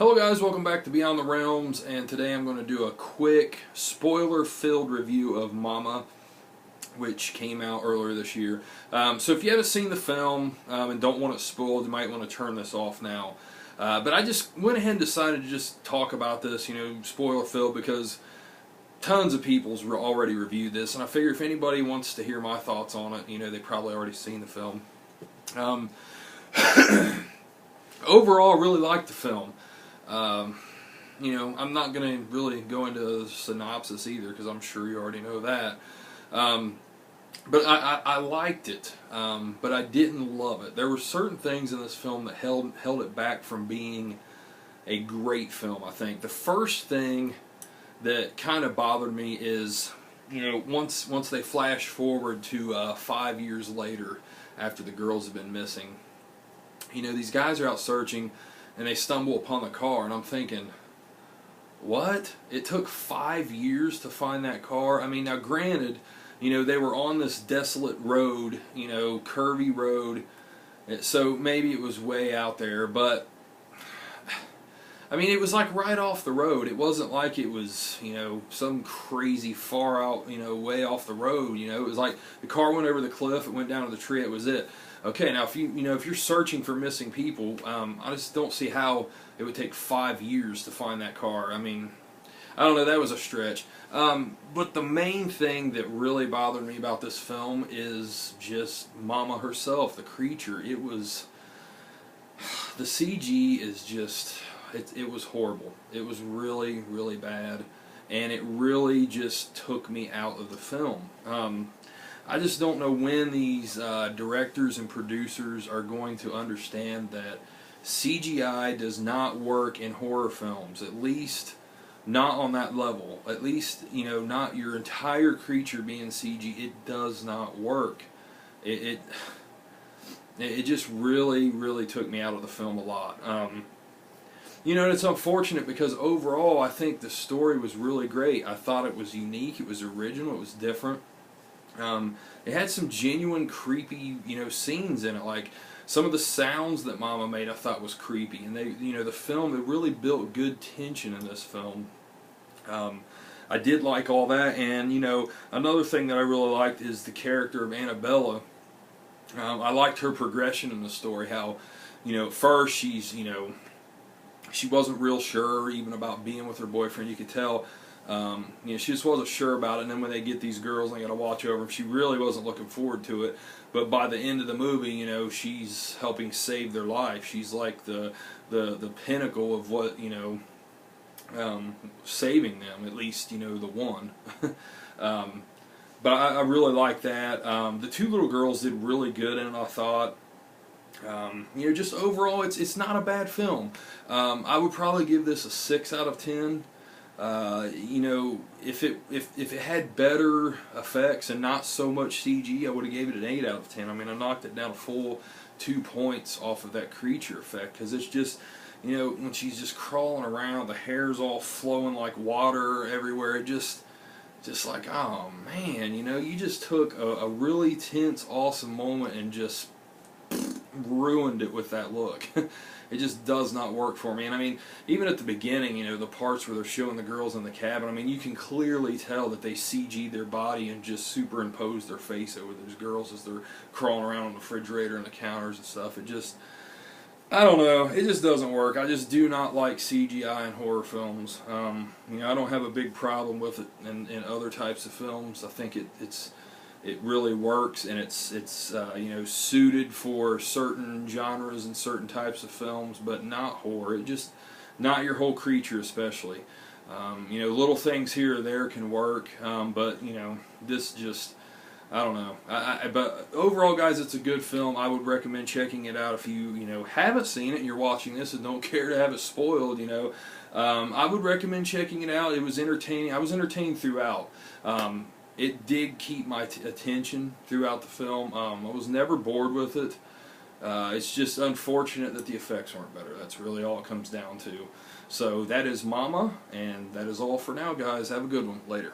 Hello guys, welcome back to Beyond the Realms, and today I'm going to do a quick spoiler-filled review of Mama, which came out earlier this year. So if you haven't seen the film and don't want it spoiled, you might want to turn this off now. But I just went ahead and decided to just talk about this, spoiler-filled, because tons of people's already reviewed this, and I figure if anybody wants to hear my thoughts on it, they probably already seen the film. Overall, I really liked the film. I'm not going to really go into a synopsis either because I'm sure you already know that. But I liked it, but I didn't love it. There were certain things in this film that held it back from being a great film, I think. The first thing that kind of bothered me is, once they flash forward to 5 years later after the girls have been missing, these guys are out searching and they stumble upon the car, and I'm thinking, what? It took 5 years to find that car? I mean, now granted, they were on this desolate road, curvy road, so maybe it was way out there, but I mean, it was like right off the road. It wasn't like it was, some crazy far out, way off the road. It was like the car went over the cliff, it went down to the tree, it was it. Okay, now if if you're searching for missing people, I just don't see how it would take 5 years to find that car. I mean, I don't know, that was a stretch. But the main thing that really bothered me about this film is just Mama herself, the creature. It was, the CG is just, it was horrible. It was really, really bad, and it really just took me out of the film. I just don't know when these directors and producers are going to understand that CGI does not work in horror films, at least not on that level. At least, not your entire creature being CG. It does not work. It just really, really took me out of the film a lot. And it's unfortunate because overall I think the story was really great. I thought it was unique, it was original, it was different. It had some genuine creepy, scenes in it. Like some of the sounds that Mama made, I thought was creepy. And the film, it really built good tension in this film. I did like all that. And another thing that I really liked is the character of Annabella. I liked her progression in the story. How, at first she's, she wasn't real sure even about being with her boyfriend. You could tell. She just wasn't sure about it, and then when they get these girls, they got to watch over them. She really wasn't looking forward to it. But by the end of the movie, she's helping save their life. She's like the pinnacle of what saving them, at least the one. But I really like that. The two little girls did really good in it, I thought. Just overall, it's not a bad film. I would probably give this a 6 out of 10. If it had better effects and not so much CG, I would have gave it an 8 out of 10. I mean, I knocked it down a full 2 points off of that creature effect, because it's just, when she's just crawling around, the hair's all flowing like water everywhere. It just like, oh man, you just took a really tense, awesome moment and just ruined it with that look. It just does not work for me. And I mean, even at the beginning, the parts where they're showing the girls in the cabin, I mean, you can clearly tell that they CG'd their body and just superimposed their face over those girls as they're crawling around on the refrigerator and the counters and stuff. It just, I don't know, it just doesn't work. I just do not like CGI in horror films. I don't have a big problem with it in other types of films. I think it really works, and it's suited for certain genres and certain types of films, but not horror. It just, not your whole creature especially. Little things here or there can work, but this just, I don't know. But overall, guys, it's a good film. I would recommend checking it out if you haven't seen it and you're watching this and don't care to have it spoiled. I would recommend checking it out. It was entertaining. I was entertained throughout. It did keep my attention throughout the film. I was never bored with it. It's just unfortunate that the effects weren't better. That's really all it comes down to. So that is Mama, and that is all for now, guys. Have a good one. Later.